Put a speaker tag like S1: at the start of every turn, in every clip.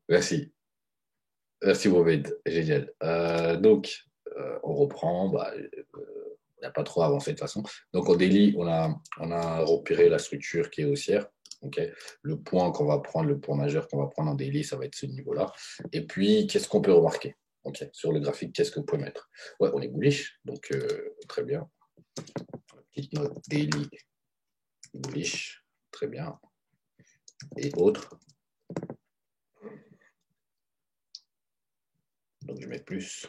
S1: Merci. Merci, Mohamed. Génial. On reprend. On n'a pas trop avancé de toute façon. Donc, en daily, on a repéré la structure qui est haussière. Ok. Le point qu'on va prendre, le point majeur qu'on va prendre en daily, ça va être ce niveau-là. Et puis, qu'est-ce qu'on peut remarquer? Ok. Sur le graphique, qu'est-ce que vous pouvez mettre? Ouais, on est bullish. Donc, très bien. Petite note daily bullish. Très bien. Et autres. Donc, je mets plus.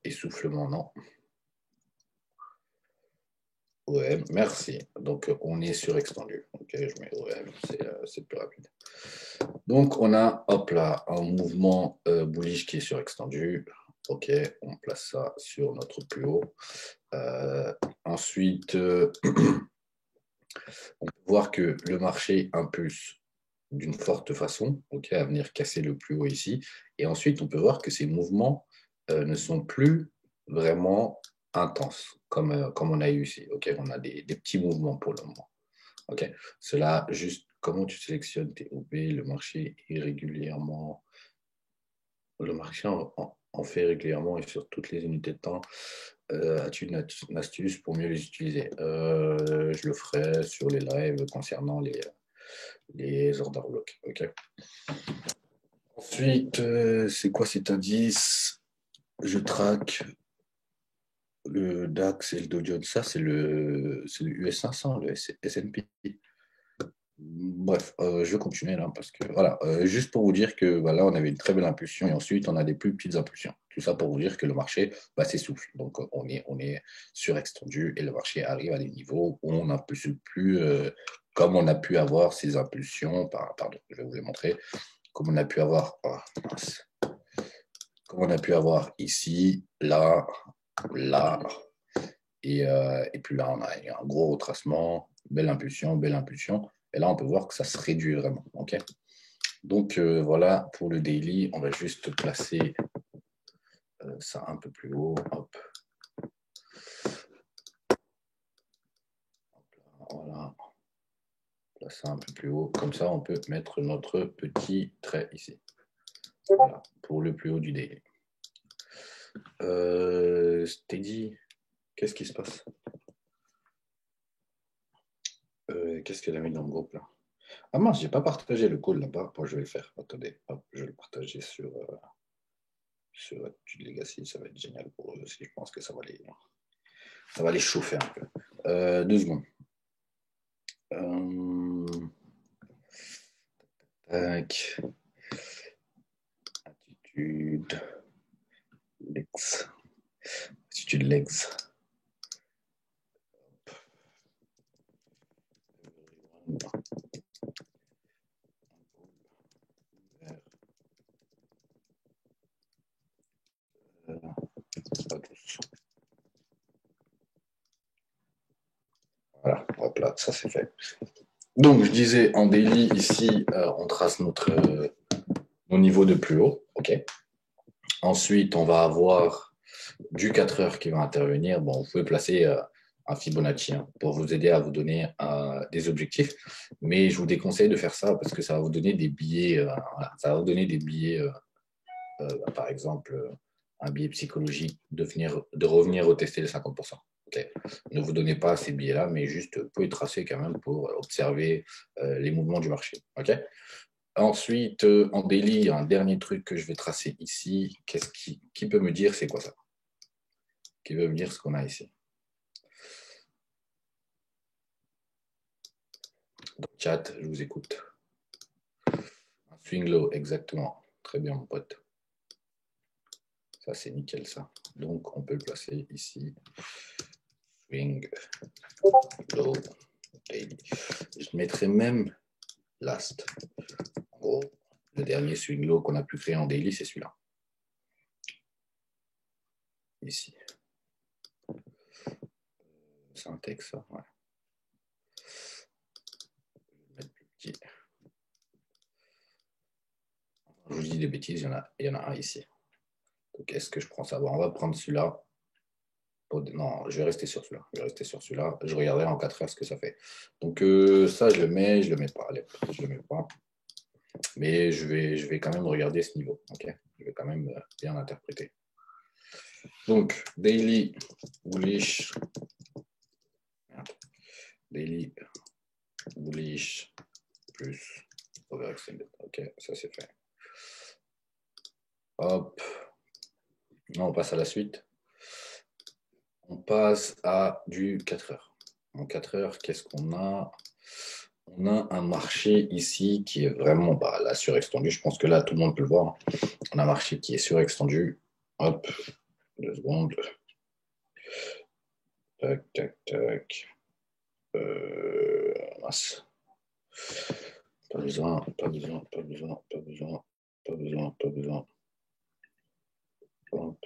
S1: Essoufflement, non. OM, merci. Donc, on est surextendu. Ok, je mets OM, c'est plus rapide. Donc, on a, hop là, un mouvement bullish qui est surextendu. Ok, on place ça sur notre plus haut. Ensuite, on peut voir que le marché impulse d'une forte façon, ok, à venir casser le plus haut ici. Et ensuite, on peut voir que ces mouvements ne sont plus vraiment intenses, comme on a eu ici. Ok, on a des petits mouvements pour le moment. Ok, cela, juste comment tu sélectionnes tes OP, le marché irrégulièrement, le marché en fait régulièrement et sur toutes les unités de temps. As-tu une astuce pour mieux les utiliser? Je le ferai sur les lives concernant les order blocks. Ok. Ensuite, c'est quoi cet indice? Je traque le DAX et le Dow Jones. Ça, c'est le US 500, le S&P. Bref, je vais continuer là parce que voilà, juste pour vous dire que voilà, on avait une très belle impulsion et ensuite on a des plus petites impulsions. Tout ça pour vous dire que le marché s'essouffle. Donc on est surextendu et le marché arrive à des niveaux où on n'impulse plus comme on a pu avoir ces impulsions. Pardon, je vais vous les montrer. Comme on a pu avoir, oh, mince. Comme on a pu avoir ici, là, là, et puis là, on a un gros retracement, belle impulsion, belle impulsion. Et là, on peut voir que ça se réduit vraiment. Okay, donc, voilà, pour le daily, on va juste placer ça un peu plus haut. Hop. Voilà. Place ça un peu plus haut. Comme ça, on peut mettre notre petit trait ici. Voilà, pour le plus haut du daily. Steady, qu'est-ce qui se passe? Qu'est-ce qu'elle a mis dans le groupe là? Ah mince, j'ai pas partagé le call là-bas. Bon, je vais le faire. Attendez, hop, je vais le partager sur Attitude Legacy. Ça va être génial pour eux aussi. Je pense que ça va les chauffer un peu. 2 secondes. Tac. Attitude Lex. Attitude Lex. Voilà, hop là, ça c'est fait. Donc, je disais, en daily, ici, on trace mon niveau de plus haut. Ok. Ensuite, on va avoir du 4 heures qui va intervenir. Bon, vous pouvez placer un Fibonacci pour vous aider à vous donner des objectifs. Mais je vous déconseille de faire ça parce que ça va vous donner des billets. Voilà, ça va vous donner des billets, par exemple, un billet psychologique de revenir retester les 50%. Okay. Ne vous donnez pas ces billets-là, mais juste vous pouvez tracer quand même pour observer les mouvements du marché. Okay. Ensuite, en daily, un dernier truc que je vais tracer ici. Qui peut me dire c'est quoi ça? Qui veut me dire ce qu'on a ici? Dans le chat, je vous écoute. Un swing low, exactement. Très bien, mon pote. Ça, c'est nickel, ça. Donc, on peut le placer ici. Swing low daily. Je mettrai même last. En gros, le dernier swing low qu'on a pu créer en daily, c'est celui-là. Ici. C'est un texte, ça. Ouais. Je vais mettre plus petit. Je vous dis des bêtises, il y en a un ici. Donc, est-ce que je prends ça? Bon, on va prendre celui-là. Non, je vais rester sur celui-là. Je vais rester sur celui-là. Je regarderai en 4 heures ce que ça fait. Donc, ça, je le mets pas. Allez, je le mets pas. Mais je vais quand même regarder ce niveau. Ok, je vais quand même bien interpréter. Donc, daily bullish. Daily bullish plus overextended. Ok, ça c'est fait. Hop. On passe à la suite. On passe à du 4 heures. En 4 heures, qu'est-ce qu'on a? On a un marché ici qui est vraiment là, surextendu. Je pense que là, tout le monde peut le voir. On a un marché qui est surextendu. Hop, 2 secondes. Tac, tac, tac. Mince. Pas besoin, pas besoin, pas besoin, pas besoin, pas besoin, pas besoin. Hop.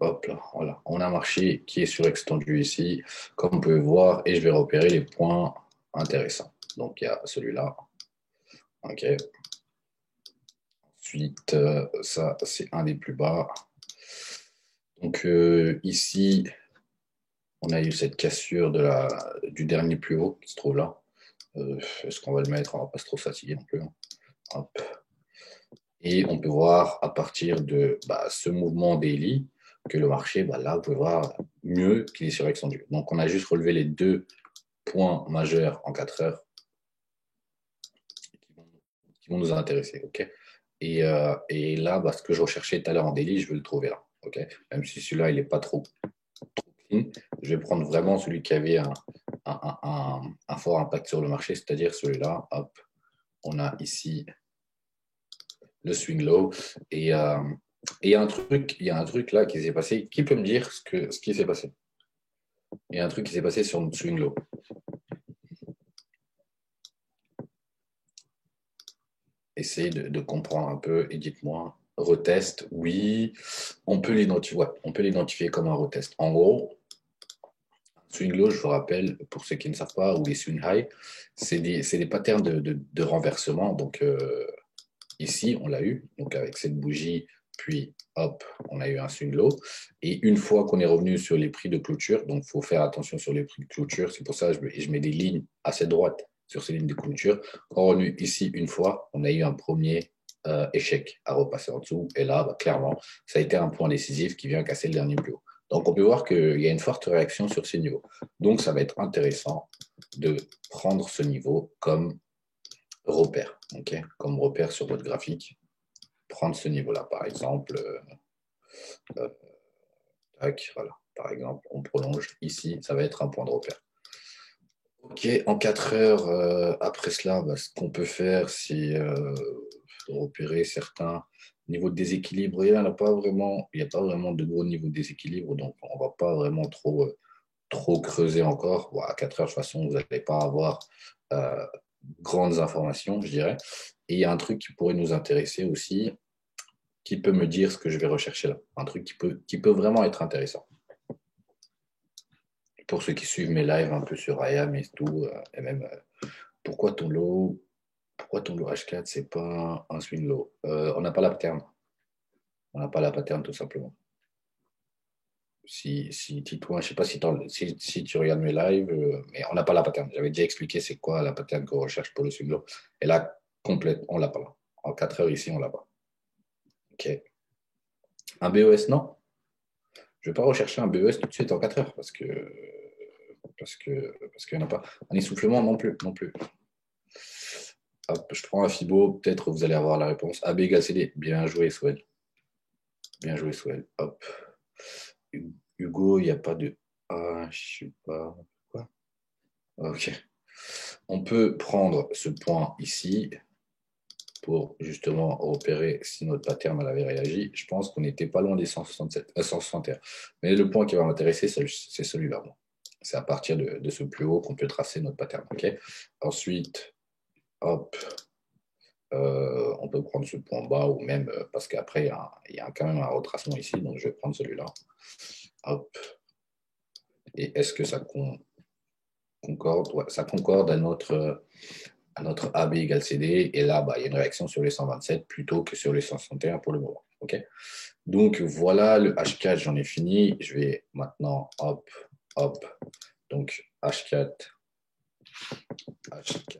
S1: Hop là, voilà. On a un marché qui est surextendu ici, comme vous pouvez voir, et je vais repérer les points intéressants. Donc, il y a celui-là. OK. Ensuite, ça, c'est un des plus bas. Donc, ici, on a eu cette cassure du dernier plus haut qui se trouve là. Est-ce qu'on va le mettre? On ne va pas se trop fatiguer non plus. Hein. Hop. Et on peut voir à partir de ce mouvement daily que le marché, là, vous pouvez voir mieux qu'il est surextendu. Donc, on a juste relevé les 2 points majeurs en 4 heures qui vont nous intéresser. Okay, et là, ce que je recherchais tout à l'heure en daily, je vais le trouver là. Okay, même si celui-là, il n'est pas trop clean, je vais prendre vraiment celui qui avait un fort impact sur le marché, c'est-à-dire celui-là. Hop, on a ici le swing low. Et il y a un truc là qui s'est passé. Qui peut me dire ce qui s'est passé? Il y a un truc qui s'est passé sur notre swing low. Essayez de comprendre un peu et dites-moi. Retest, oui, on peut l'identifier. Ouais, on peut l'identifier comme un retest. En gros, swing low, je vous rappelle, pour ceux qui ne savent pas, ou les swing high, c'est des patterns de renversement. Donc ici, on l'a eu, donc avec cette bougie, puis hop, on a eu un swing low. Et une fois qu'on est revenu sur les prix de clôture, donc il faut faire attention sur les prix de clôture, c'est pour ça que je mets des lignes assez droites sur ces lignes de clôture. Quand on est revenu ici une fois, on a eu un premier échec à repasser en dessous. Et là, clairement, ça a été un point décisif qui vient casser le dernier plus haut. Donc on peut voir qu'il y a une forte réaction sur ces niveaux. Donc ça va être intéressant de prendre ce niveau comme repère, okay, comme repère sur votre graphique. Prendre ce niveau-là, par exemple. Tac, voilà. Par exemple, on prolonge ici, ça va être un point de repère. Ok, en 4 heures, après cela, ce qu'on peut faire, c'est repérer certains niveaux de déséquilibre. Et là, il n'y a pas vraiment de gros niveaux de déséquilibre, donc on ne va pas vraiment trop creuser encore. Bon, à 4 heures, de toute façon, vous n'allez pas avoir grandes informations, je dirais. Et il y a un truc qui pourrait nous intéresser aussi, qui peut me dire ce que je vais rechercher là. Un truc qui peut vraiment être intéressant. Pour ceux qui suivent mes lives un peu sur IAM et tout, et même pourquoi ton low H4, c'est pas un swing low? On n'a pas la pattern. On n'a pas la pattern tout simplement. Si Titouan, je ne sais pas si tu regardes mes lives, mais on n'a pas la pattern. J'avais déjà expliqué c'est quoi la pattern qu'on recherche pour le swing low. Et là, complète, on l'a pas là. En 4 heures ici, on l'a pas. Ok. Un BES, non. Je ne vais pas rechercher un BES tout de suite en 4 heures parce qu'il n'y en a pas. Un essoufflement non plus. Hop, je prends un FIBO, peut-être vous allez avoir la réponse. AB égale CD. Bien joué, Swell. Bien joué, Swell. Hop. Hugo, il n'y a pas de. Ah, je sais pas. Quoi? Ok. On peut prendre ce point ici pour justement repérer si notre pattern avait réagi. Je pense qu'on n'était pas loin des 161. Mais le point qui va m'intéresser, c'est celui-là. Bon. C'est à partir de ce plus haut qu'on peut tracer notre pattern. Okay. Ensuite, hop, on peut prendre ce point bas ou même parce qu'après, il y a quand même un retracement ici. Donc, je vais prendre celui-là. Hop. Et est-ce que ça concorde? Ouais, ça concorde à notre AB égale CD. Et là, il y a une réaction sur les 127 plutôt que sur les 161 pour le moment. Okay, donc, voilà, le H4, j'en ai fini. Je vais maintenant, hop. Donc, H4, H4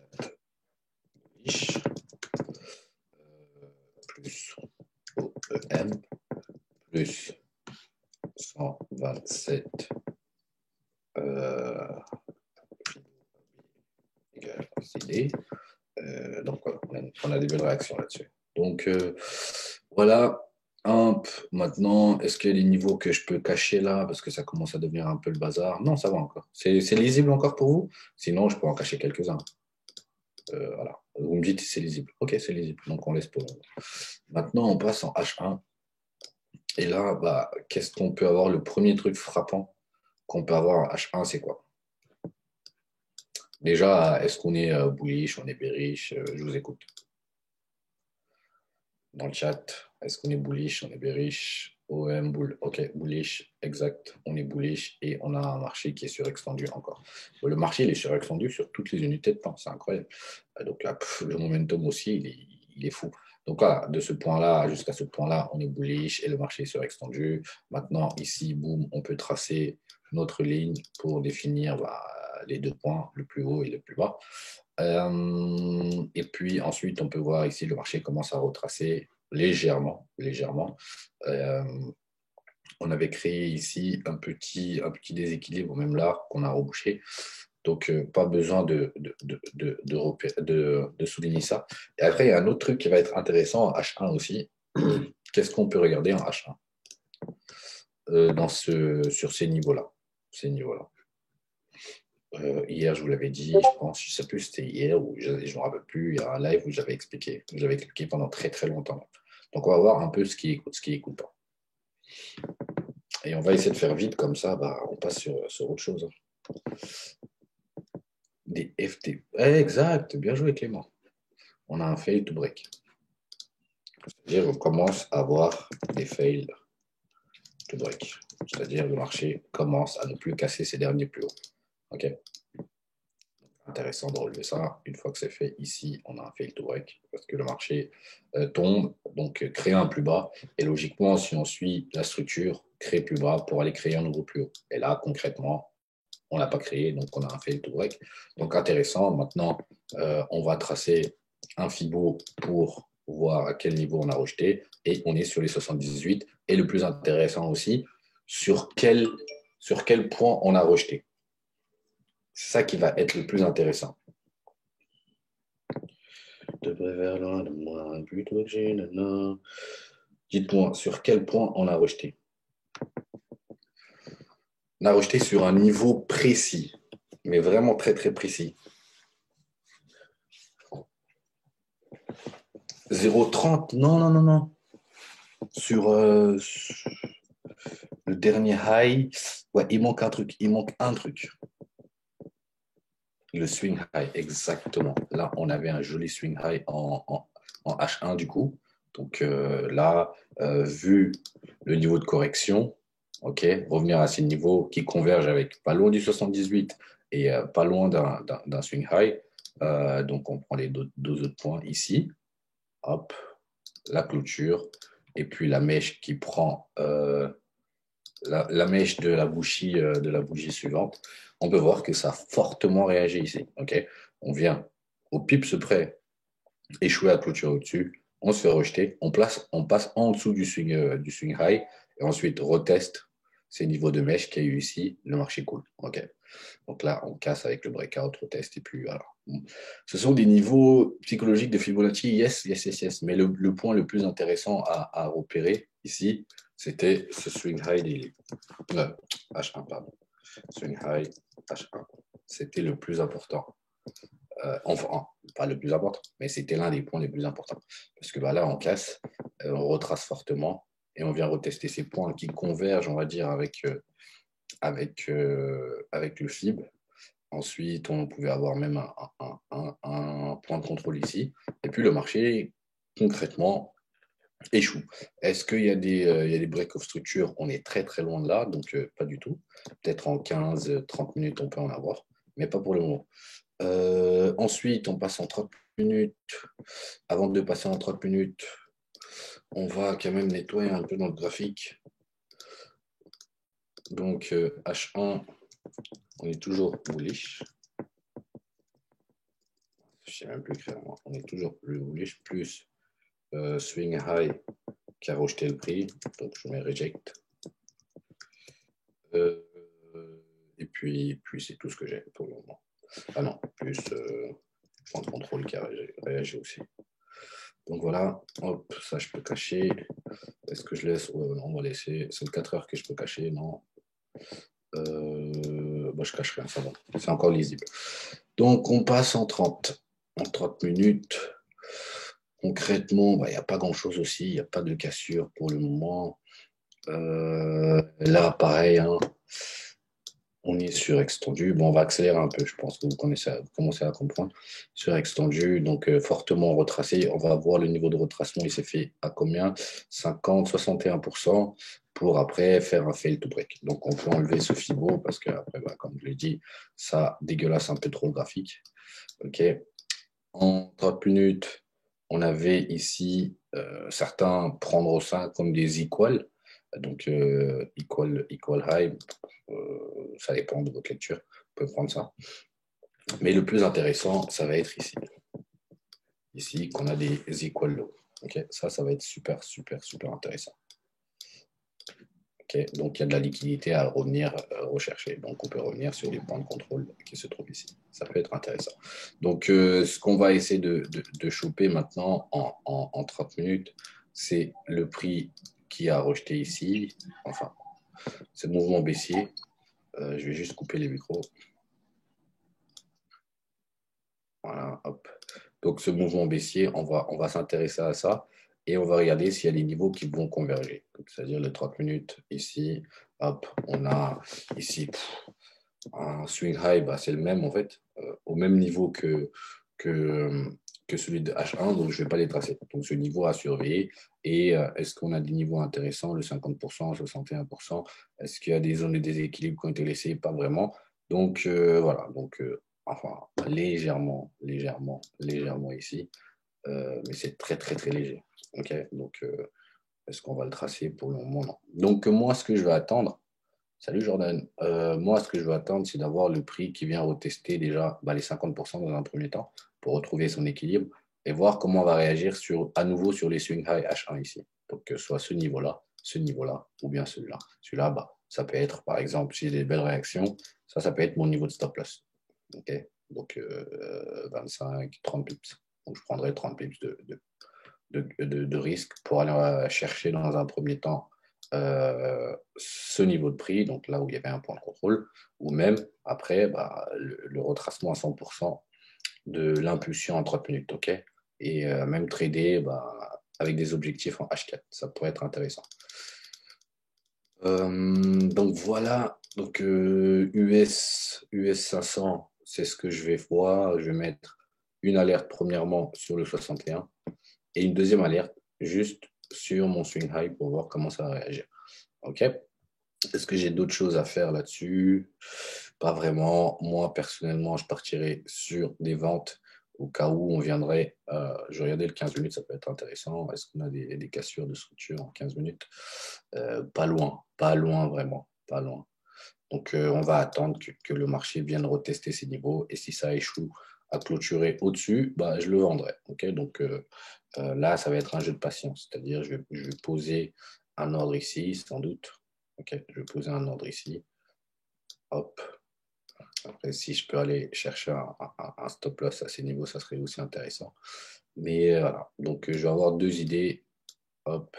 S1: bullish plus OEM plus 127 égale CD. Donc voilà, on a des belles réactions là-dessus. Donc voilà. Maintenant, est-ce qu'il y a des niveaux que je peux cacher là parce que ça commence à devenir un peu le bazar? Non, ça va encore. C'est lisible encore pour vous? Sinon, je peux en cacher quelques-uns. Voilà. Vous me dites si c'est lisible. Ok, c'est lisible. Donc on laisse pour le moment. Maintenant, on passe en H1. Et là, bah, qu'est-ce qu'on peut avoir? Le premier truc frappant qu'on peut avoir en H1, c'est quoi? Déjà, est-ce qu'on est bullish, on est bearish? Je vous écoute. Dans le chat, est-ce qu'on est bullish, on est bearish? OM, bull. Ok, bullish, exact. On est bullish et on a un marché qui est surextendu encore. Le marché, il est surextendu sur toutes les unités de temps, c'est incroyable. Donc là, le momentum aussi, il est fou. Donc là, de ce point-là jusqu'à ce point-là, on est bullish et le marché est surextendu. Maintenant, ici, boum, on peut tracer notre ligne pour définir les deux points, le plus haut et le plus bas. Et puis ensuite, on peut voir ici, le marché commence à retracer légèrement. Euh, on avait créé ici un petit déséquilibre, même là, qu'on a rebouché. Donc, pas besoin de souligner ça. Et après, il y a un autre truc qui va être intéressant en H1 aussi. Qu'est-ce qu'on peut regarder en H1 sur ces niveaux-là? Hier, je vous l'avais dit, je pense, je ne sais plus si c'était hier ou je ne me rappelle plus, il y a un live où j'avais expliqué pendant très très longtemps. Donc, on va voir un peu ce qui écoute pas. Et on va essayer de faire vite, comme ça, on passe sur autre chose. Des FT. Exact, bien joué Clément. On a un fail to break. C'est-à-dire qu'on commence à avoir des fails to break. C'est-à-dire le marché commence à ne plus casser ses derniers plus hauts. OK. Intéressant de relever ça. Une fois que c'est fait, ici, on a un fail to break parce que le marché tombe, donc crée un plus bas. Et logiquement, si on suit la structure, crée plus bas pour aller créer un nouveau plus haut. Et là, concrètement, on ne l'a pas créé, donc on a un fail to break. Donc intéressant. Maintenant, on va tracer un Fibo pour voir à quel niveau on a rejeté. Et on est sur les 78. Et le plus intéressant aussi, sur quel point on a rejeté. C'est ça qui va être le plus intéressant. Devrait loin de moi, plutôt que j'ai nana. Dites-moi, sur quel point on a rejeté? On a rejeté sur un niveau précis, mais vraiment très très précis. 0,30, non. Sur le dernier high, ouais, il manque un truc. Le swing high, exactement. Là, on avait un joli swing high en H1 du coup. Donc là, vu le niveau de correction, ok, revenir à ces niveaux qui convergent avec pas loin du 78 et pas loin d'un swing high. Donc on prend les deux autres points ici. Hop, la clôture et puis la mèche qui prend la mèche de la bougie suivante. On peut voir que ça a fortement réagi ici. Okay, on vient au pips près, échouer à clôture au-dessus, on se fait rejeter, on passe en dessous du swing high et ensuite reteste ces niveaux de mèche qu'il y a eu ici, le marché cool. Okay. Donc là, on casse avec le breakout, retest et puis voilà. Ce sont des niveaux psychologiques de Fibonacci, yes. Mais le point le plus intéressant à repérer ici, c'était ce swing high daily. H1, pardon. Swing high, H1. C'était le plus important. Enfin, pas le plus important, mais c'était l'un des points les plus importants. Parce que là, on casse, on retrace fortement et on vient retester ces points qui convergent, on va dire, avec le FIB. Ensuite, on pouvait avoir même un point de contrôle ici. Et puis, le marché, concrètement, échoue. Est-ce qu'il y a des break of structure? On est très, très loin de là, donc pas du tout. Peut-être en 15-30 minutes, on peut en avoir, mais pas pour le moment. Ensuite, on passe en 30 minutes. Avant de passer en 30 minutes, on va quand même nettoyer un peu dans le graphique. Donc, H1, on est toujours bullish. je sais même plus clairement. On est toujours plus swing high qui a rejeté le prix. Donc, je mets reject. Et puis c'est tout ce que j'ai pour le moment. Ah non, plus point de contrôle qui a réagi aussi. Donc voilà, hop, ça je peux cacher. Est-ce que je laisse? On va laisser. C'est le 4 heures que je peux cacher, non. Je cache rien, ça va. C'est encore lisible. Donc on passe en 30 minutes. Concrètement, il n'y a pas grand-chose aussi. Il n'y a pas de cassure pour le moment. Là, pareil, hein, on est sur extendu. Bon, on va accélérer un peu, je pense que vous commencez à comprendre. Sur extendu, donc fortement retracé. On va voir le niveau de retracement, il s'est fait à combien? 50, 61% pour après faire un fail to break. Donc, on peut enlever ce Fibo parce que, après, comme je l'ai dit, ça dégueulasse un peu trop le graphique. OK. En 30 minutes, on avait ici certains prendre ça comme des equals. Donc, equal high, ça dépend de votre lecture. Vous pouvez prendre ça. Mais le plus intéressant, ça va être ici. Ici, qu'on a des equal low. Okay, ça va être super, super, super intéressant. Okay, donc, il y a de la liquidité à revenir rechercher. Donc, on peut revenir sur les points de contrôle qui se trouvent ici. Ça peut être intéressant. Donc, ce qu'on va essayer de choper maintenant en 30 minutes, c'est le prix qui a rejeté ici. Enfin, c'est le mouvement baissier. Je vais juste couper les micros. Voilà, hop. Donc, ce mouvement baissier, on va s'intéresser à ça et on va regarder s'il y a des niveaux qui vont converger. C'est-à-dire les 30 minutes ici. Hop, on a ici un swing high, c'est le même en fait, au même niveau que celui de H1, donc je ne vais pas les tracer. Donc, ce niveau à surveiller. Et est-ce qu'on a des niveaux intéressants, le 50%, 61%? Est-ce qu'il y a des zones de déséquilibre qui ont été laissées? Pas vraiment. Donc, voilà. Donc, enfin, légèrement ici. Mais c'est très, très, très léger. OK? Donc, est-ce qu'on va le tracer? Pour le moment, non. Donc, moi, ce que je vais attendre, salut Jordan. Moi, ce que je veux attendre, c'est d'avoir le prix qui vient retester déjà les 50% dans un premier temps pour retrouver son équilibre et voir comment on va réagir à nouveau sur les swing high H1 ici. Donc, que ce soit ce niveau-là, ou bien celui-là. Celui-là, ça peut être, par exemple, si j'ai des belles réactions, ça peut être mon niveau de stop loss. Okay, donc, 25, 30 pips. Donc, je prendrai 30 pips de risque pour aller chercher dans un premier temps ce niveau de prix, donc là où il y avait un point de contrôle, ou même après le retracement à 100% de l'impulsion en 30 minutes. Okay, et même trader avec des objectifs en H4, ça pourrait être intéressant. Donc voilà, donc US 500, c'est ce que je vais voir. Je vais mettre une alerte premièrement sur le 61 et une deuxième alerte juste sur mon swing high pour voir comment ça va réagir. OK? Est-ce que j'ai d'autres choses à faire là-dessus? Pas vraiment. Moi, personnellement, je partirais sur des ventes au cas où on viendrait. Je regardais le 15 minutes, ça peut être intéressant. Est-ce qu'on a des cassures de structure en 15 minutes? Pas loin vraiment, pas loin. Donc, on va attendre que le marché vienne retester ses niveaux et si ça échoue à clôturer au-dessus, je le vendrai. Okay, donc, là, ça va être un jeu de patience, c'est-à-dire je vais poser un ordre ici, sans doute. Okay, je vais poser un ordre ici. Hop. Après, si je peux aller chercher un stop loss à ces niveaux, ça serait aussi intéressant. Mais voilà, donc je vais avoir deux idées. Hop.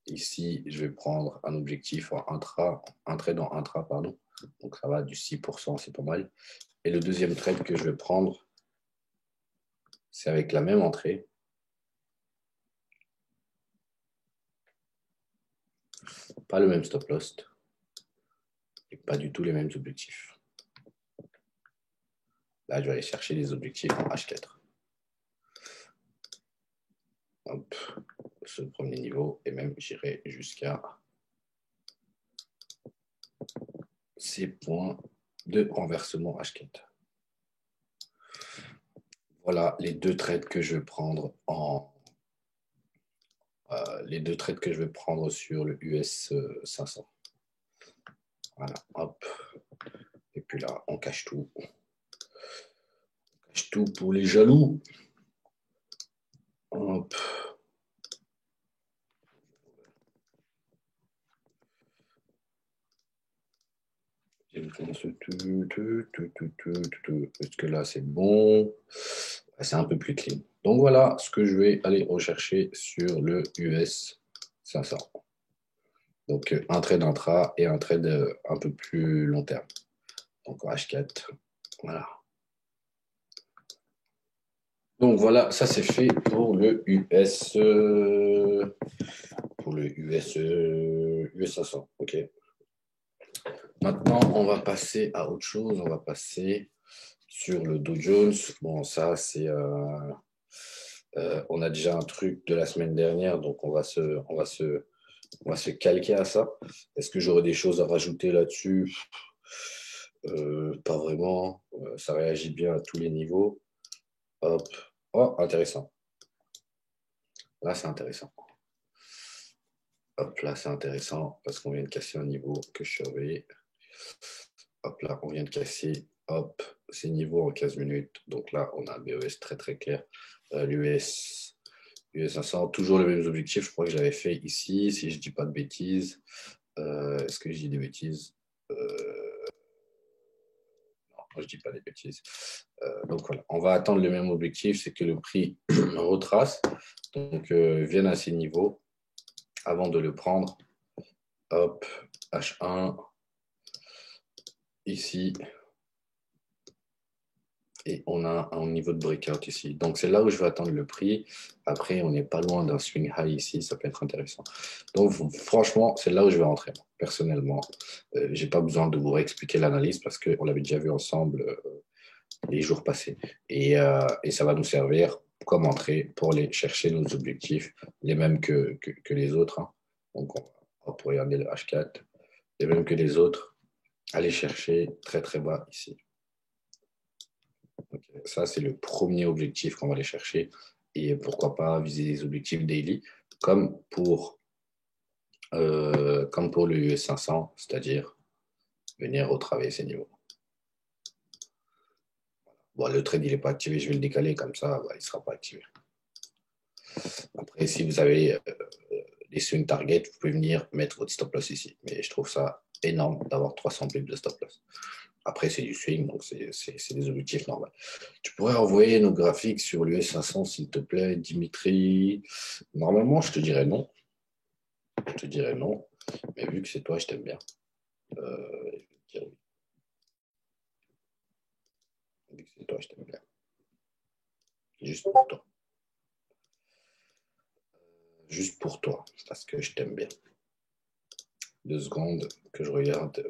S1: Ici, je vais prendre un objectif en un trade en intra, pardon. Donc ça va du 6%, c'est pas mal. Et le deuxième trade que je vais prendre, c'est avec la même entrée. Pas le même stop loss. Et pas du tout les mêmes objectifs. Là, je vais aller chercher les objectifs en H4. Hop, ce premier niveau, et même j'irai jusqu'à ces points de renversement H4. Voilà les deux trades que je vais prendre sur le US 500. Voilà, hop. Et puis là, on cache tout. Tout pour les jaloux. Hop. Est-ce que là, c'est bon? C'est un peu plus clean. Donc voilà ce que je vais aller rechercher sur le US 500. Donc un trade intra et un trade un peu plus long terme. Donc H4, voilà. Donc voilà, ça c'est fait pour le US, US 500. Ok. Maintenant, on va passer à autre chose. On va passer sur le Dow Jones. Bon, ça c'est, on a déjà un truc de la semaine dernière, donc on va se calquer à ça. Est-ce que j'aurais des choses à rajouter là-dessus? Pas vraiment. Ça réagit bien à tous les niveaux. Hop. Oh, intéressant. Là, c'est intéressant. Hop, là, c'est intéressant parce qu'on vient de casser un niveau que je surveille. Hop, là, on vient de casser, hop, ces niveaux en 15 minutes. Donc là, on a un BES très, très clair. L'US US 500, toujours les mêmes objectifs. Je crois que je l'avais fait ici, si je ne dis pas de bêtises. Est-ce que je dis des bêtises? Non, je ne dis pas des bêtises. Donc voilà, on va attendre le même objectif, c'est que le prix retrace, donc vienne à ces niveaux avant de le prendre. Hop, H1, ici, et on a un niveau de breakout ici. Donc c'est là où je vais attendre le prix. Après, on n'est pas loin d'un swing high ici, ça peut être intéressant. Donc franchement, c'est là où je vais rentrer, personnellement. Je n'ai pas besoin de vous réexpliquer l'analyse parce qu'on l'avait déjà vu ensemble les jours passés. Et ça va nous servir comme entrée pour aller chercher nos objectifs, les mêmes que les autres. Hein. Donc on peut regarder le H4, les mêmes que les autres. Aller chercher très très bas ici. Okay. Ça, c'est le premier objectif qu'on va aller chercher. Et pourquoi pas viser des objectifs daily, comme pour le US 500, c'est-à-dire venir retravailler ces niveaux. Bon, le trade, il n'est pas activé, je vais le décaler comme ça, il ne sera pas activé. Après, si vous avez les swing targets, vous pouvez venir mettre votre stop loss ici. Mais je trouve ça énorme d'avoir 300 pips de stop loss. Après, c'est du swing, donc c'est des objectifs normaux. Tu pourrais envoyer nos graphiques sur l'US 500, s'il te plaît, Dimitri. Normalement, je te dirais non. Je te dirais non. Mais vu que c'est toi, je t'aime bien. Je vais te dire oui. Vu que c'est toi, je t'aime bien. Juste pour toi. Juste pour toi, parce que je t'aime bien. 2 secondes que je regarde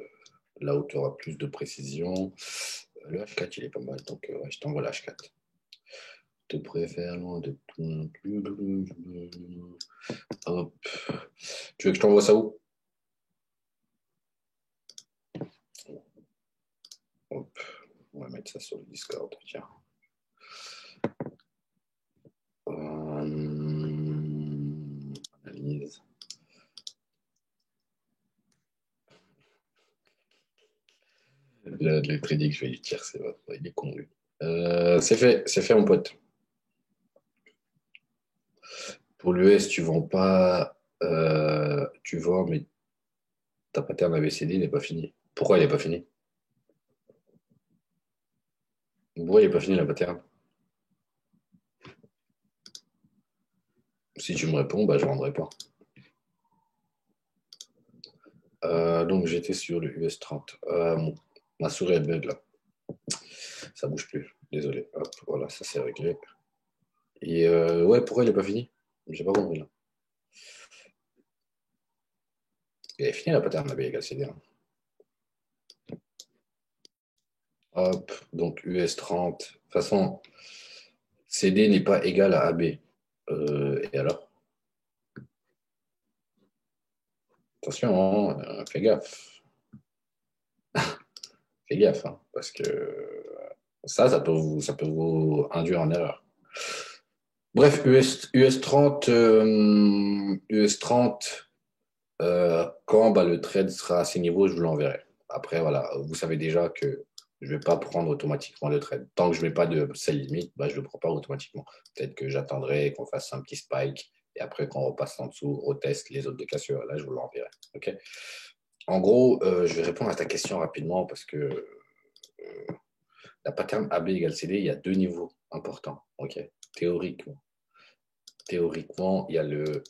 S1: là où tu auras plus de précision. Le H4, il est pas mal, donc ouais, je t'envoie le H4. Je te préfère loin de tout non plus. Hop. Tu veux que je t'envoie ça où? Hop. On va mettre ça sur le Discord, tiens. Analyse. Le trading, je vais lui tirer, c'est vrai. Il est con, lui. C'est fait, mon pote. Pour l'US, tu vends pas. Tu vends, mais ta pattern ABCD n'est pas fini. Pourquoi il n'est pas fini? Pourquoi il n'est pas fini la pattern? Si tu me réponds, bah, je ne vendrai pas. Donc j'étais sur le US 30. Ma souris elle bug là. Ça bouge plus. Désolé. Hop, voilà, ça c'est réglé. Et ouais, pourquoi il n'est pas fini? J'ai pas compris là. Il est fini la pattern AB égale CD. Hein. Hop, donc US 30. De toute façon, CD n'est pas égal à AB. Et alors? Attention, hein, fais gaffe. Fais gaffe, hein, parce que ça peut vous induire en erreur. Bref, US 30, US 30 quand le trade sera à ces niveaux, je vous l'enverrai. Après, voilà, vous savez déjà que Je ne vais pas prendre automatiquement le trade. Tant que je ne mets pas de sell limite, bah, je ne le prends pas automatiquement. Peut-être que j'attendrai qu'on fasse un petit spike et après qu'on repasse en dessous, reteste les autres de cassure. Là, je vous l'enverrai. Okay, en gros, je vais répondre à ta question rapidement parce que la pattern AB égale CD, il y a deux niveaux importants. Okay, théoriquement. Théoriquement, il y a le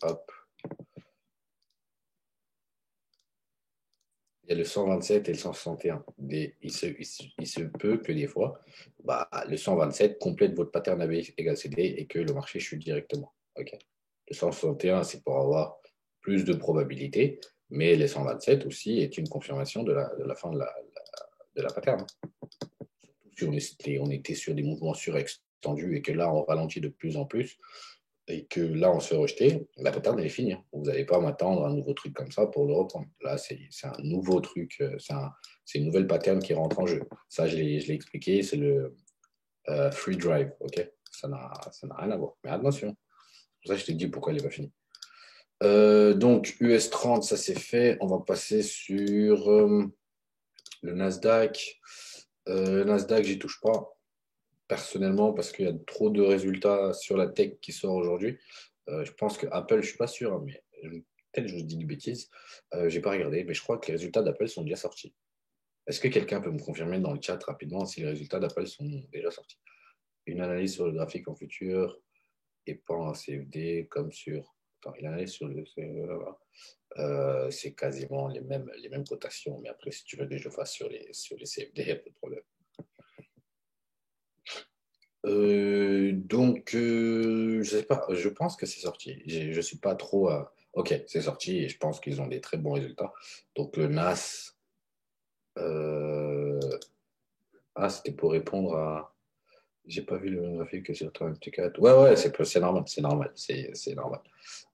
S1: il y a le 127 et le 161. Il se peut que des fois, bah, le 127 complète votre pattern AB égale CD et que le marché chute directement. Okay. Le 161, c'est pour avoir plus de probabilité, mais le 127 aussi est une confirmation de la fin de la pattern. Surtout si on était sur des mouvements surextendus et que là, on ralentit de plus en plus et que là, on se fait rejeter, la pattern, elle est finie. Vous n'allez pas m'attendre un nouveau truc comme ça pour le reprendre. Là, c'est un nouveau truc, c'est une nouvelle pattern qui rentre en jeu. Ça, je l'ai expliqué, c'est le free drive. Okay, ça n'a rien à voir. Mais attention, c'est pour ça que je te dis pourquoi elle n'est pas finie. Donc, US30, ça c'est fait. On va passer sur le Nasdaq. Le Nasdaq, j'y touche pas personnellement parce qu'il y a trop de résultats sur la tech qui sort aujourd'hui. Je pense que Apple, je ne suis pas sûr, hein, mais peut-être je vous dis des bêtises. Je n'ai pas regardé, mais je crois que les résultats d'Apple sont déjà sortis. Est-ce que quelqu'un peut me confirmer dans le chat rapidement si les résultats d'Apple sont déjà sortis? Une analyse sur le graphique en futur et pas en CFD comme sur. Attends, une analyse sur le. C'est quasiment les mêmes cotations, mais après, si tu veux que je le fasse sur les CFD, il n'y a pas de problème. Je sais pas, je pense que c'est sorti. Je suis pas trop. Ok, c'est sorti et je pense qu'ils ont des très bons résultats. Donc le NAS. C'était pour répondre à. J'ai pas vu le même graphique que sur ton MT4. Ouais, c'est normal, c'est normal.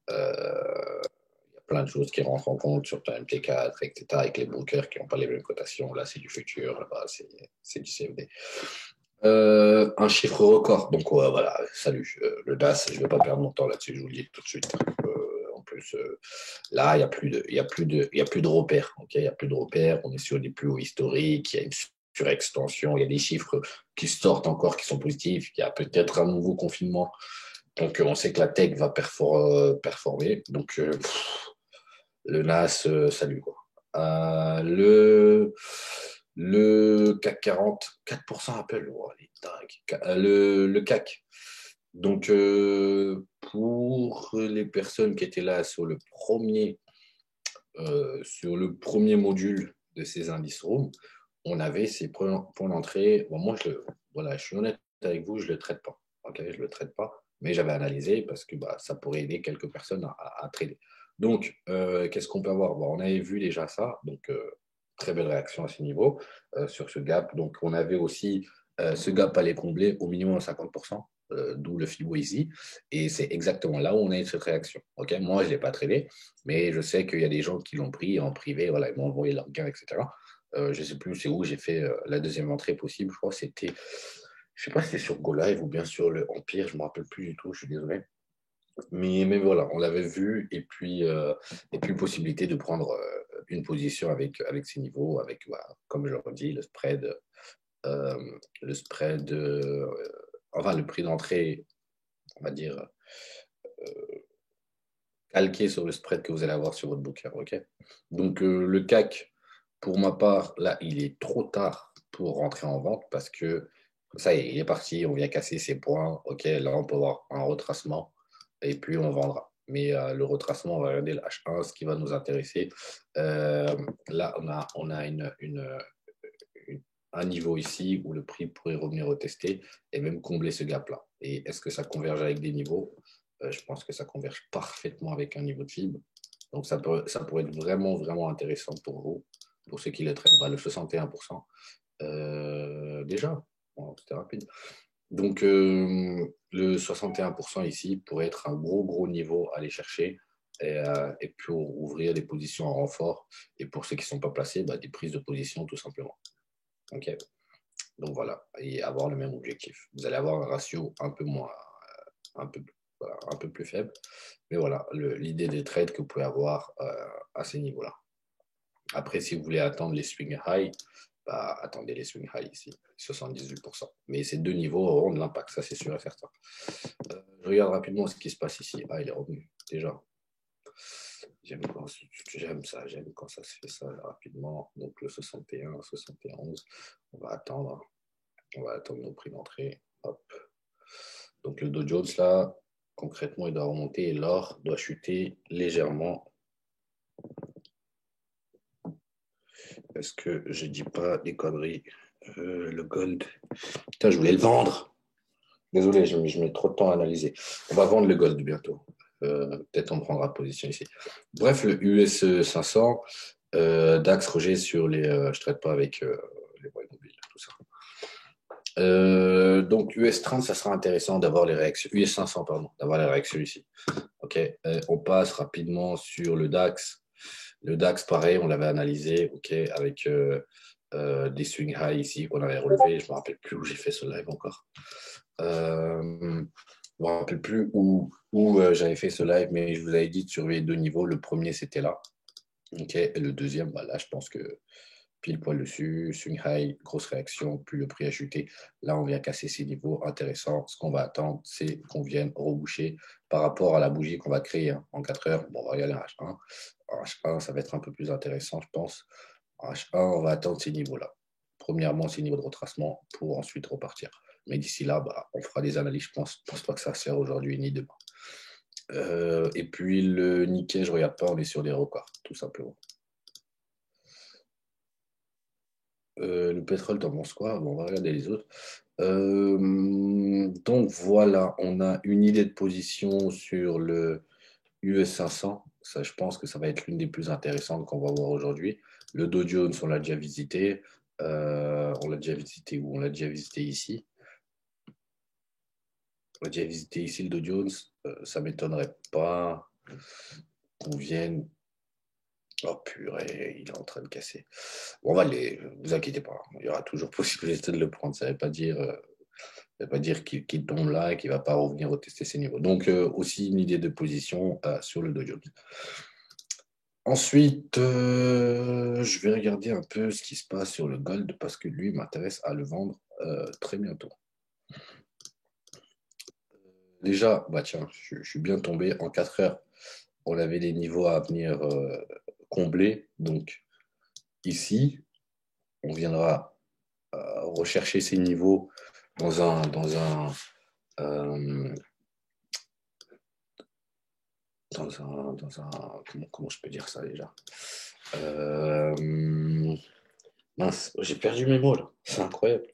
S1: Il y a plein de choses qui rentrent en compte sur ton MT4, etc. Avec les brokers qui n'ont pas les mêmes cotations. Là, c'est du futur, là-bas, c'est du CFD. Un chiffre record. Donc, ouais, voilà, salut. Le DAS, je ne vais pas perdre mon temps là-dessus, je vous le dis tout de suite. En plus, là, il n'y a plus de repères. Okay, il n'y a plus de repères. On est sur des plus hauts historiques. Il y a une surextension. Il y a des chiffres qui sortent encore, qui sont positifs. Il y a peut-être un nouveau confinement. Donc, on sait que la tech va performer. Donc, le NAS, salut, quoi. Le CAC 40, 4% Apple, oh, il est dingue. Le CAC. Donc, pour les personnes qui étaient là sur le premier module de ces indices room, on avait ces points d'entrée. Bon, moi, voilà, je suis honnête avec vous, je ne le traite pas. Okay, je ne le traite pas, mais j'avais analysé parce que ça pourrait aider quelques personnes à trader. Donc, qu'est-ce qu'on peut avoir? Bon, on avait vu déjà ça, donc très belle réaction à ce niveau, sur ce gap. Donc, on avait aussi ce gap à les combler au minimum 50%, d'où le FIBO ici. Et c'est exactement là où on a eu cette réaction. Okay, moi, je ne l'ai pas tradé, mais je sais qu'il y a des gens qui l'ont pris en privé, voilà, ils m'ont envoyé leurs gains, etc. Je ne sais plus c'est où j'ai fait la deuxième entrée possible. Je crois que c'était, je sais pas si c'était sur GoLive ou bien sur le Empire, je ne me rappelle plus du tout, je suis désolé. Mais voilà, on l'avait vu et puis possibilité de prendre une position avec ces niveaux, avec, voilà, comme je l'ai dit, le spread, enfin le prix d'entrée, on va dire, calqué sur le spread que vous allez avoir sur votre booker. Okay, donc le CAC, pour ma part, là, il est trop tard pour rentrer en vente parce que ça y est, il est parti, on vient casser ses points. Ok, là, on peut avoir un retracement et puis on vendra. Mais le retracement, on va regarder le H1, ce qui va nous intéresser. Là, on a un niveau ici où le prix pourrait revenir retester et même combler ce gap-là. Et est-ce que ça converge avec des niveaux? Je pense que ça converge parfaitement avec un niveau de fibre. Donc, ça pourrait être vraiment, vraiment intéressant pour vous, pour ceux qui le traitent. Le 61%. Déjà, bon, c'était rapide. Donc, le 61% ici pourrait être un gros, gros niveau à aller chercher et pour ouvrir des positions en renfort. Et pour ceux qui ne sont pas placés, des prises de position tout simplement. OK. Donc voilà, et avoir le même objectif. Vous allez avoir un ratio un peu moins, un peu plus faible. Mais voilà, l'idée des trades que vous pouvez avoir à ces niveaux-là. Après, si vous voulez attendre les swing high, Bah, attendez les swing high ici, 78%. Mais ces deux niveaux auront de l'impact, ça c'est sûr et certain. Je regarde rapidement ce qui se passe ici. Ah, il est revenu, déjà. J'aime quand ça se fait ça rapidement. Donc le 61, 71, on va attendre. On va attendre nos prix d'entrée. Hop. Donc le Dow Jones, là, concrètement, il doit remonter et l'or doit chuter légèrement. Est-ce que je dis pas des conneries? Le gold. Putain, je voulais le vendre. Désolé, je mets trop de temps à analyser. On va vendre le gold bientôt. Peut-être on prendra position ici. Bref, le US 500, DAX, Roger, sur les. Je ne traite pas avec les voies immobilières, tout ça. Donc, US 30, ça sera intéressant d'avoir les réactions. US 500, pardon, d'avoir les réactions ici. OK. On passe rapidement sur le DAX. Le DAX, pareil, on l'avait analysé, OK, avec des swing high ici qu'on avait relevés. Je ne me rappelle plus où j'ai fait ce live encore. Je ne me rappelle plus où j'avais fait ce live, mais je vous avais dit de surveiller deux niveaux. Le premier, c'était là. OK. Et le deuxième, bah là, je pense que pile poil dessus, swing high, grosse réaction, puis le prix a chuté. Là, on vient casser ces niveaux intéressants. Ce qu'on va attendre, c'est qu'on vienne reboucher par rapport à la bougie qu'on va créer en 4 heures. Bon, on va regarder un H1. En H1, ça va être un peu plus intéressant, je pense. En H1, on va attendre ces niveaux-là. Premièrement, ces niveaux de retracement pour ensuite repartir. Mais d'ici là, bah, on fera des analyses. Je pense pas que ça va se faire aujourd'hui ni demain. Et puis le Nikkei, je ne regarde pas, on est sur des records, tout simplement. Le pétrole, t'en penses quoi? Bon, on va regarder les autres. Donc voilà, on a une idée de position sur le US 500. Ça, je pense que ça va être l'une des plus intéressantes qu'on va voir aujourd'hui. Le Dow Jones, on l'a déjà visité. On l'a déjà visité où? On l'a déjà visité ici. On l'a déjà visité ici, le Dow Jones. Ça ne m'étonnerait pas qu'on vienne. Oh purée, il est en train de casser. Bon, on va aller, vous inquiétez pas, il y aura toujours possibilité de le prendre. Ça ne veut pas dire qu'il tombe là et qu'il ne va pas revenir retester ses niveaux. Donc, aussi une idée de position sur le Dow Jones. Ensuite, je vais regarder un peu ce qui se passe sur le gold parce que lui m'intéresse à le vendre très bientôt. Déjà, bah tiens, je suis bien tombé en 4 heures. On avait des niveaux à venir combler. Donc, ici, on viendra rechercher ces niveaux dans un comment je peux dire ça déjà? Mince, j'ai perdu mes mots là, c'est incroyable.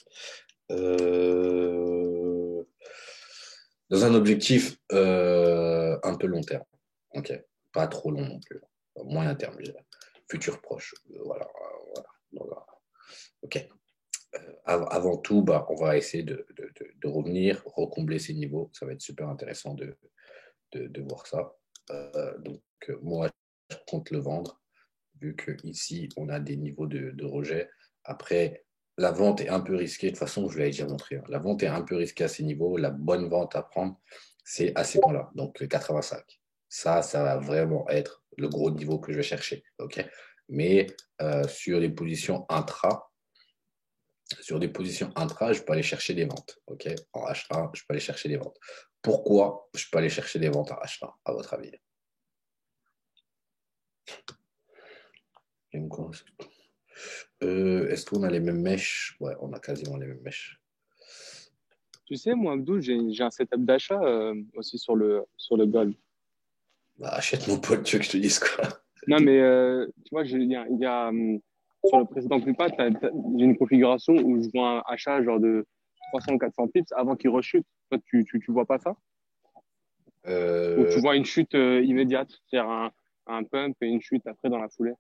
S1: Dans un objectif un peu long terme, ok, pas trop long non plus, moyen terme, je dirais. Futur proche, voilà, voilà. Ok. Avant tout, bah, on va essayer de revenir, recombler ces niveaux. Ça va être super intéressant de voir ça. Donc, moi, je compte le vendre, vu qu'ici, on a des niveaux de rejet. Après, la vente est un peu risquée. De toute façon, je vous l'avais déjà montré. La vente est un peu risquée à ces niveaux. La bonne vente à prendre, c'est à ces points-là, donc le 85. Ça va vraiment être le gros niveau que je vais chercher. Okay, mais sur les positions intra, je peux aller chercher des ventes. Okay, en H1, je peux aller chercher des ventes. Pourquoi je peux aller chercher des ventes en H1, à votre avis? Est-ce qu'on a les mêmes mèches? Ouais, on a quasiment les mêmes mèches.
S2: Tu sais, moi, Abdou, j'ai un setup d'achat aussi sur le gold.
S1: Bah, achète mon pote, tu veux que je te dise quoi?
S2: Non, mais tu vois, sur le précédent Clipa, j'ai une configuration où je vois un achat genre de 300-400 pips avant qu'il rechute. Toi, tu vois pas ça? Ou tu
S1: Euh,
S2: vois une chute immédiate, c'est-à-dire un pump et une chute après dans la foulée?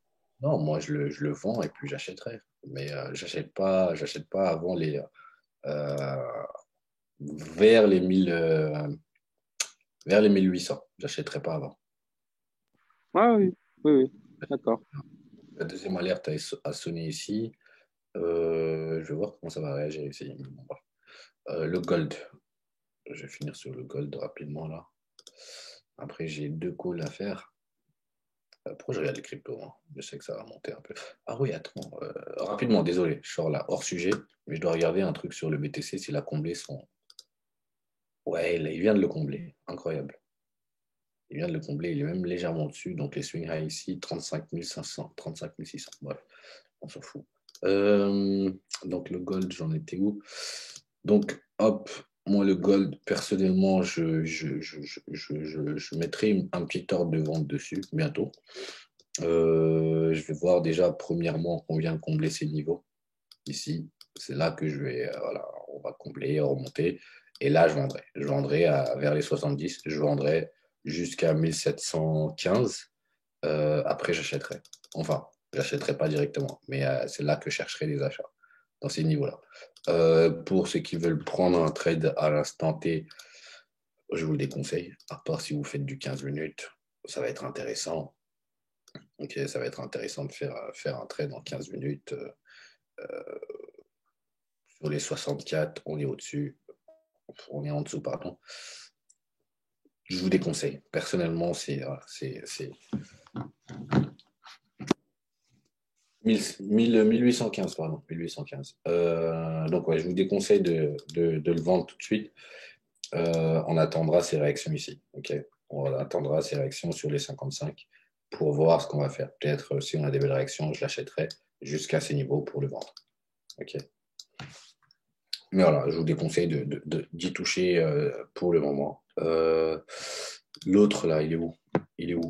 S1: non, moi je le vends et puis j'achèterai. Mais j'achète pas avant euh, vers les 1000, vers les 1800. J'achèterai pas avant.
S2: Ah oui, oui, oui, d'accord.
S1: La deuxième alerte a sonné ici. Je vais voir comment ça va réagir ici. Bon, bah. Le gold. Je vais finir sur le gold rapidement là. Après, j'ai deux calls à faire. Pourquoi je regarde les cryptos, hein? Je sais que ça va monter un peu. Ah oui, attends. Rapidement, désolé, je sors là hors sujet, mais je dois regarder un truc sur le BTC s'il a comblé son. Ouais, il vient de le combler. Incroyable. Il vient de le combler, il est même légèrement au-dessus. Donc les swing high ici, 35 500, 35 600. Bref, on s'en fout. Donc le gold, j'en étais où? Donc, hop, moi le gold, personnellement, je mettrai un petit ordre de vente dessus bientôt. Je vais voir déjà premièrement qu'on vient de combler ces niveaux ici. C'est là que je vais, voilà, on va combler, remonter. Et là, je vendrai. Je vendrai vers les 70. Je vendrai jusqu'à 1715. Après, j'achèterai. Enfin, j'achèterai pas directement, mais c'est là que je chercherai les achats, dans ces niveaux-là. Pour ceux qui veulent prendre un trade à l'instant T, je vous le déconseille, à part si vous faites du 15 minutes, ça va être intéressant. Ok, ça va être intéressant de faire un trade en 15 minutes. Sur les 64, on est au-dessus. On est en dessous, pardon. Je vous déconseille. Personnellement, c'est 1815, pardon. 1815. Donc, ouais, je vous déconseille de le vendre tout de suite. On attendra ces réactions ici. Ok, on attendra ces réactions sur les 55 pour voir ce qu'on va faire. Peut-être si on a des belles réactions, je l'achèterai jusqu'à ces niveaux pour le vendre. Ok. Mais voilà, je vous déconseille d'y toucher pour le moment. L'autre, là, il est où? Il est où?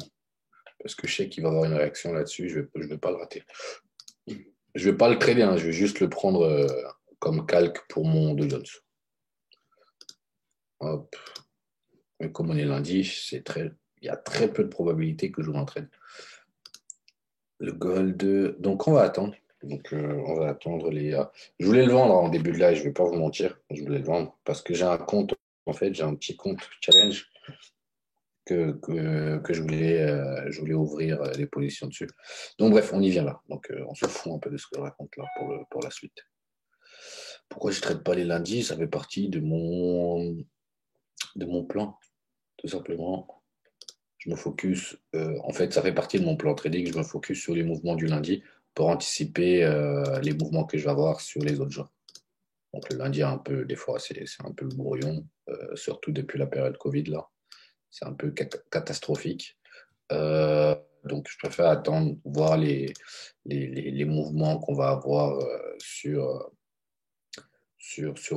S1: Parce que je sais qu'il va avoir une réaction là-dessus, je ne vais pas le rater. Je ne vais pas le trader, hein, je vais juste le prendre comme calque pour mon Dow Jones. Hop. Mais comme on est lundi, il y a très peu de probabilités que je m'entraîne. Le gold, donc on va attendre. Donc on va attendre les. Je voulais le vendre en début de live, je ne vais pas vous mentir. Je voulais le vendre parce que j'ai un compte, en fait, j'ai un petit compte challenge que je voulais ouvrir les positions dessus. Donc bref, on y vient là. Donc on se fout un peu de ce que je raconte là pour la suite. Pourquoi je ne traite pas les lundis? Ça fait partie de mon plan, tout simplement. Je me focus, en fait, ça fait partie de mon plan trading. Je me focus sur les mouvements du lundi pour anticiper les mouvements que je vais avoir sur les autres jours. Donc le lundi, un peu, des fois, c'est un peu le brouillon, surtout depuis la période Covid là. C'est un peu catastrophique. Donc je préfère attendre, voir les mouvements qu'on va avoir sur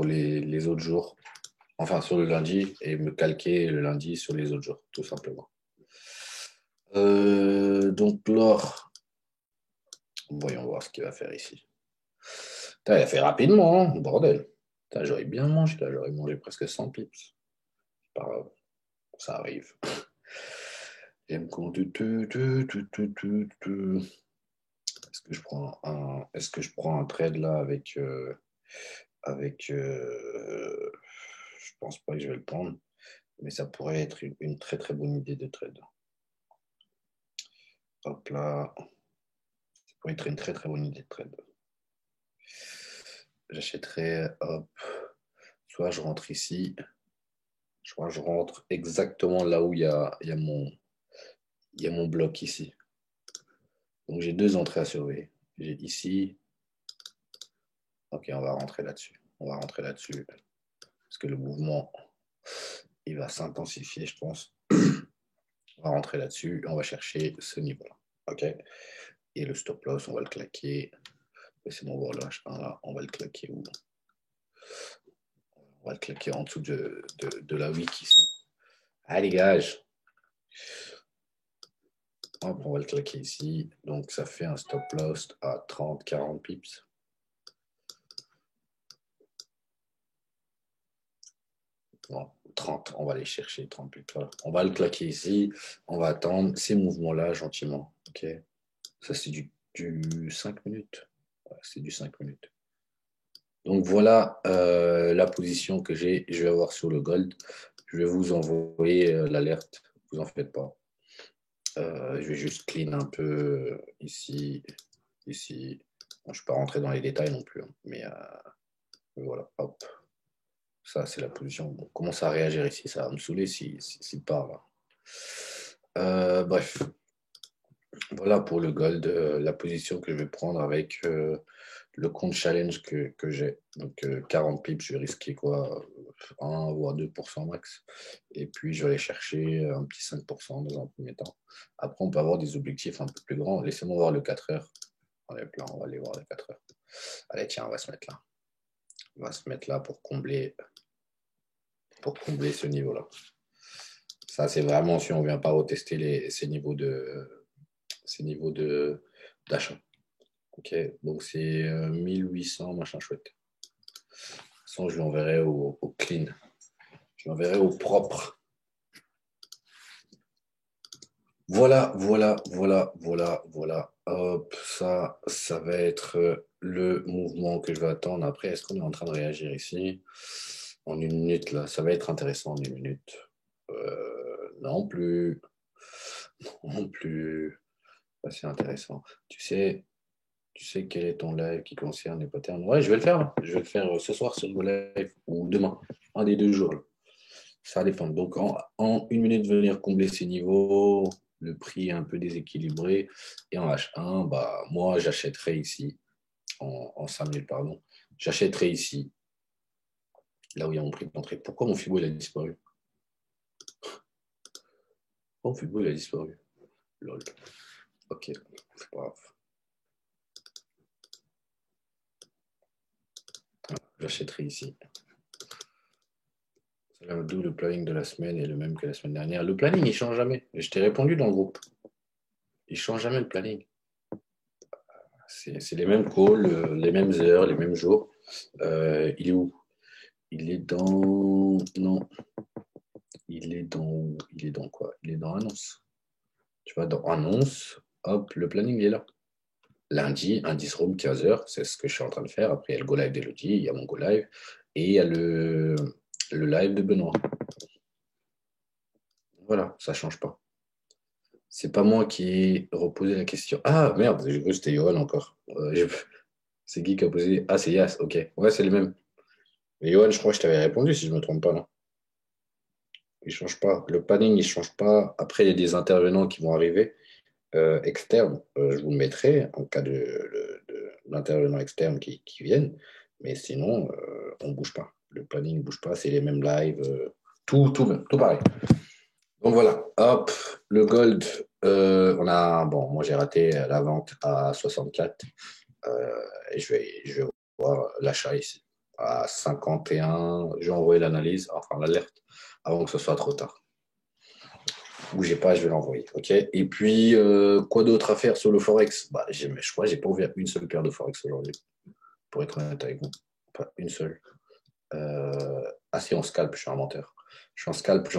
S1: les autres jours. Enfin, sur le lundi et me calquer le lundi sur les autres jours, tout simplement. Donc l'or, voyons voir ce qu'il va faire ici. Putain, il a fait rapidement, hein, bordel. Putain, j'aurais bien mangé, là, j'aurais mangé presque 100 pips. Pas grave, ça arrive. J'aime quand est-ce que je prends un trade là avec je pense pas que je vais le prendre, mais ça pourrait être une très très bonne idée de trade. Hop là, ça pourrait être une très très bonne idée de trade. J'achèterais, hop, soit je rentre ici, soit je rentre exactement là où il y a mon bloc ici. Donc j'ai deux entrées à surveiller. J'ai ici, ok, on va rentrer là-dessus. On va rentrer là-dessus parce que le mouvement, il va s'intensifier, je pense. On va rentrer là-dessus, on va chercher ce niveau-là. Ok. Et le stop loss, on va le claquer. C'est mon warlash. Là, on va le claquer où? On va le claquer en dessous de la wick ici. Allez, dégage. Hop, on va le claquer ici. Donc, ça fait un stop loss à 30-40 pips. Bon, 30, on va aller chercher 30 pips. Voilà. On va le claquer ici. On va attendre ces mouvements-là gentiment. Ok. Ça, c'est du 5 minutes. Ouais, c'est du 5 minutes. Donc voilà la position que j'ai. Je vais avoir sur le gold. Je vais vous envoyer l'alerte. Vous en faites pas. Je vais juste clean un peu ici, ici. Bon, je ne vais pas rentrer dans les détails non plus, hein, mais voilà. Hop. Ça, c'est la position. Bon, commence à réagir ici. Ça va me saouler s'il part là. Bref. Voilà pour le gold, la position que je vais prendre avec le compte challenge que j'ai. Donc 40 pips, je vais risquer quoi? 1 voire 2% max. Et puis je vais aller chercher un petit 5% dans un premier temps. Après, on peut avoir des objectifs un peu plus grands. Laissez-moi voir le 4 heures. Allez, là, on va aller voir le 4 heures. Allez, tiens, on va se mettre là. On va se mettre là pour combler ce niveau-là. Ça, c'est vraiment si on ne vient pas retester ces niveaux d'achat. Ok, donc c'est 1800, machin chouette. De toute façon, je l'enverrai au clean. Je l'enverrai au propre. Voilà, voilà, voilà, voilà, voilà. Hop, ça va être le mouvement que je vais attendre. Après, est-ce qu'on est en train de réagir ici? En une minute, là, ça va être intéressant en une minute. Non plus. Non plus. Pas si intéressant. Tu sais quel est ton live qui concerne les patterns? Ouais, je vais le faire, hein. Je vais le faire ce soir sur le live ou demain. Un des 2 jours, là. Ça dépend. Donc, en une minute, venir combler ces niveaux, le prix est un peu déséquilibré. Et en H1, bah, moi, j'achèterai ici, en 5 minutes, pardon. J'achèterai ici, là où il y a mon prix d'entrée. Pourquoi mon Fibo, il a disparu? Pourquoi mon Fibo, il a disparu? Lol. Ok, c'est pas grave. J'achèterai ici. D'où le planning de la semaine est le même que la semaine dernière. Le planning, il change jamais. Je t'ai répondu dans le groupe. Il change jamais le planning. C'est les mêmes calls, les mêmes heures, les mêmes jours. Il est où? Il est dans. Non. Il est dans quoi? Il est dans annonce. Tu vois, dans annonce, hop, le planning est là. Lundi, indice room 15h, c'est ce que je suis en train de faire. Après, il y a le go live d'Elodie, il y a mon go live et il y a le live de Benoît. Voilà, ça ne change pas. C'est pas moi qui ai reposé la question. Ah merde, j'ai cru que c'était Johan encore. C'est qui a posé? Ah, c'est Yas, ok. Ouais, c'est les mêmes. Mais Johan, je crois que je t'avais répondu si je ne me trompe pas, non? Il ne change pas. Le planning, il ne change pas. Après, il y a des intervenants qui vont arriver externes. Je vous le mettrai en cas d'intervenants externes qui viennent. Mais sinon, on ne bouge pas. Le planning ne bouge pas. C'est les mêmes lives. Tout pareil. Donc voilà, hop, le gold, bon, moi j'ai raté la vente à 64 et je vais voir l'achat ici à 51. J'ai envoyé l'analyse, enfin l'alerte, avant que ce soit trop tard. Bougez pas, je vais l'envoyer, ok? Et puis, quoi d'autre à faire sur le Forex? Bah, je crois que j'ai pas ouvert une seule paire de Forex aujourd'hui, pour être honnête avec vous. Pas une seule. Ah si, en scalp, je suis un menteur. Je suis en scalp,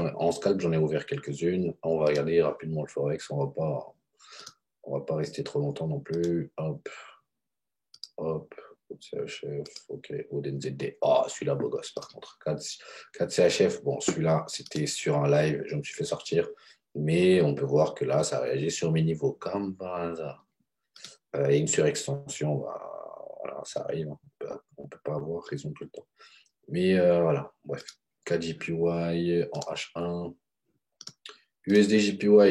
S1: j'en ai ouvert quelques-unes. On va regarder rapidement le Forex. On va pas rester trop longtemps non plus. Hop, hop. CHF, ok. ODNZD. Ah, celui-là, beau gosse par contre. 4 CHF, bon, celui-là, c'était sur un live. Je me suis fait sortir. Mais on peut voir que là, ça réagit sur mes niveaux, comme par hasard. Et une surextension, bah, voilà, ça arrive. On peut pas avoir raison tout le temps. Mais voilà, bref. KJPY en H1. USD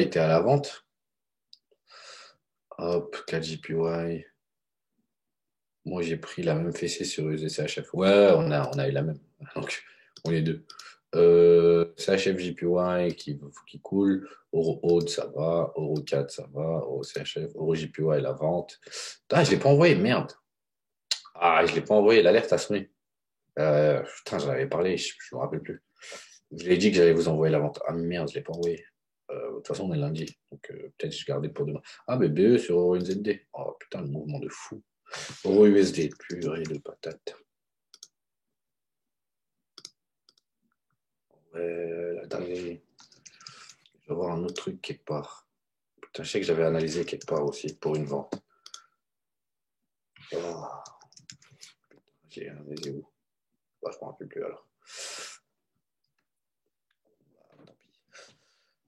S1: était à la vente. Hop, KJPY. Moi, j'ai pris la même fessée sur USD-CHF. Ouais, on a eu la même. Donc, on est deux. CHF JPY qui coule. Euro Aude, ça va. Euro 4, ça va. Euro CHF. Euro JPY, la vente. Ah, je ne l'ai pas envoyé, merde. Ah, je ne l'ai pas envoyé. L'alerte a sonné. Putain, j'en avais parlé, je ne me rappelle plus. Je l'ai dit que j'allais vous envoyer la vente. Ah merde, je ne l'ai pas envoyé. De toute façon, on est lundi. Donc peut-être que je gardais pour demain. Ah, mais BE sur Euro NZD. Oh putain, le mouvement de fou. Euro USD, purée de patate. Ouais, la dinguerie. Je vais voir un autre truc quelque part. Putain, je sais que j'avais analysé quelque part aussi pour une vente. Oh, j'ai analysé où? Bah, je ne me rappelle plus alors.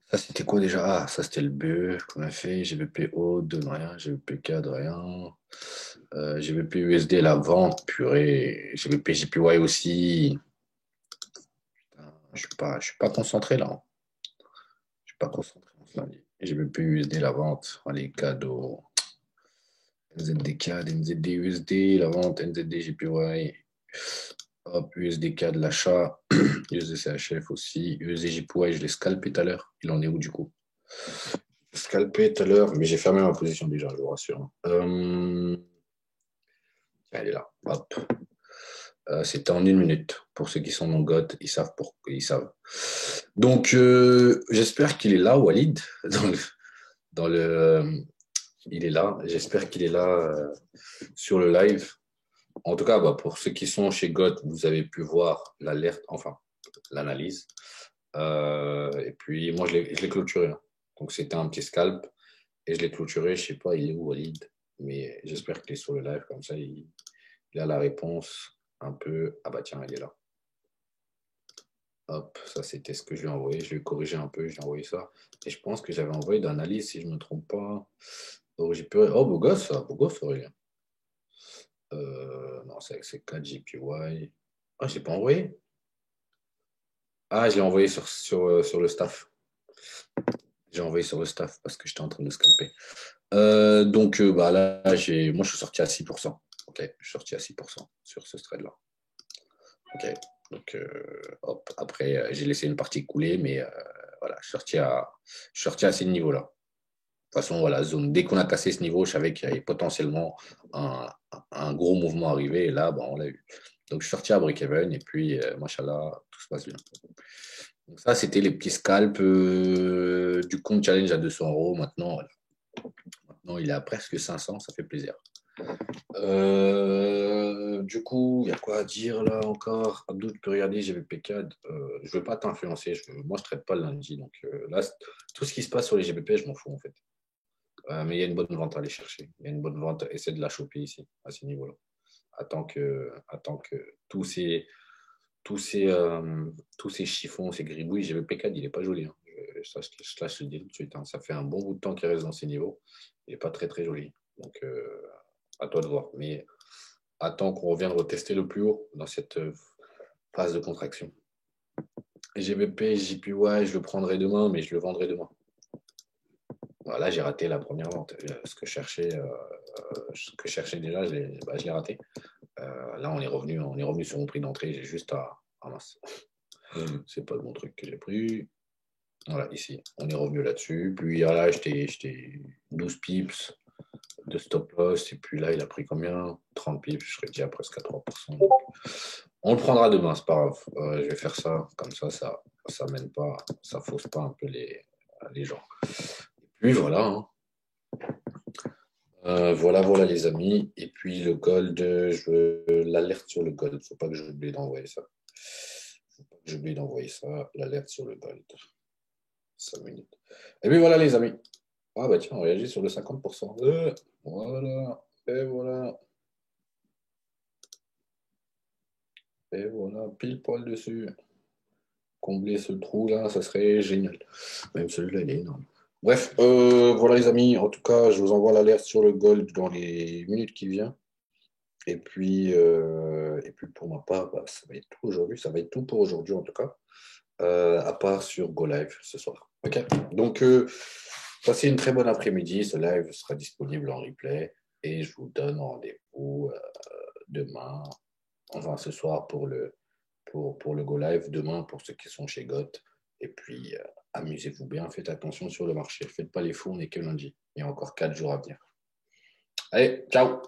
S1: Ça, c'était quoi déjà? Ah, ça, c'était le BE qu'on a fait. GBP-O de rien. GBP-K de rien. GBP USD, la vente, purée. GBP JPY aussi. Putain, je suis pas concentré là, hein. Je suis pas concentré en ce lundi. J'ai même plus USD la vente. Allez, cadeaux. NZD CAD, NZD USD, la vente, NZD JPY. Hop, USD CAD l'achat. USD CHF aussi. USD JPY, je l'ai scalpé tout à l'heure. Il en est où du coup? Scalpé tout à l'heure, mais j'ai fermé ma position déjà, je vous rassure. Elle est là. Hop. C'était en 1 minute. Pour ceux qui sont non GOT, ils savent. Donc, j'espère qu'il est là, Walid, dans le, il est là. J'espère qu'il est là sur le live. En tout cas, bah, pour ceux qui sont chez GOT, vous avez pu voir l'alerte, enfin, l'analyse. Et puis, moi, je l'ai clôturé. Hein. Donc, c'était un petit scalp. Et je l'ai clôturé. Je ne sais pas, il est où, Walid? Mais j'espère qu'il est sur le live. Comme ça, il a la réponse un peu. Ah bah tiens, il est là. Hop, ça c'était ce que je lui ai envoyé. Je lui ai corrigé un peu, je lui ai envoyé ça. Et je pense que j'avais envoyé d'analyse, si je ne me trompe pas. Oh, oh, beau gosse, ça, beau gosse, Aurélien. Non, c'est avec ses 4 JPY. Ah, je l'ai pas envoyé. Ah, je l'ai envoyé sur le staff. J'ai envoyé sur le staff parce que j'étais en train de scalper. Donc, bah, là, moi, je suis sorti à 6%. Ok, je suis sorti à 6% sur ce trade-là. Ok, donc, hop. Après, j'ai laissé une partie couler, mais voilà, je suis sorti à ces niveaux-là. De toute façon, voilà, zone. Dès qu'on a cassé ce niveau, je savais qu'il y avait potentiellement un gros mouvement arrivé. Et là, bon, on l'a eu. Donc, je suis sorti à break-even et puis, machallah, tout se passe bien. Donc, ça, c'était les petits scalps du compte challenge à 200 euros. Maintenant, il est à presque 500, ça fait plaisir. Du coup, il y a quoi à dire là encore? Abdou, tu peux regarder GBP4. Je ne veux pas t'influencer. Moi, je ne traite pas le lundi. Donc là, tout ce qui se passe sur les GBP, je m'en fous en fait. Mais il y a une bonne vente à aller chercher. Il y a une bonne vente. Essaie de la choper ici, à ce niveau-là. Attends que tous ces chiffons, ces gribouilles, GBP4, il n'est pas joli. Hein. Je lâche le dis tout de suite. Hein. Ça fait un bon bout de temps qu'il reste dans ces niveaux. Il n'est pas très très joli. Donc, à toi de voir. Mais attends qu'on revienne retester le plus haut dans cette phase de contraction. GBP, JPY, je le prendrai demain, mais je le vendrai demain. Voilà, j'ai raté la première vente. Ce que je cherchais déjà, je l'ai raté. Là, on est revenu sur mon prix d'entrée. J'ai juste à. Ah mince. C'est pas le bon truc que j'ai pris. Voilà, ici, on est revenu là-dessus. Puis là, j'étais 12 pips de stop loss. Et puis là, il a pris combien? 30 pips, je serais déjà presque à 3%. Donc, on le prendra demain, c'est pas grave. Je vais faire ça, comme ça mène pas, ça fausse pas un peu les gens. Et puis voilà. Hein. Voilà les amis. Et puis le gold, je veux l'alerte sur le gold. Faut pas que j'oublie d'envoyer ça. L'alerte sur le gold. 5 minutes. Et puis voilà les amis. Ah bah tiens, on réagit sur le 50%. Voilà. Et voilà. Et voilà, pile poil dessus. Combler ce trou là, ça serait génial. Même celui-là, il est énorme. Bref, voilà les amis. En tout cas, je vous envoie l'alerte sur le gold dans les minutes qui viennent. Et puis pour ma part, bah, ça va être tout aujourd'hui. Ça va être tout pour aujourd'hui en tout cas. À part sur Go Live ce soir. Ok. Donc, passez une très bonne après-midi. Ce live sera disponible en replay. Et je vous donne rendez-vous demain, enfin ce soir pour le Go Live, demain pour ceux qui sont chez GOT. Et puis, amusez-vous bien. Faites attention sur le marché. Faites pas les fous, on n'est que lundi. Il y a encore 4 jours à venir. Allez, ciao!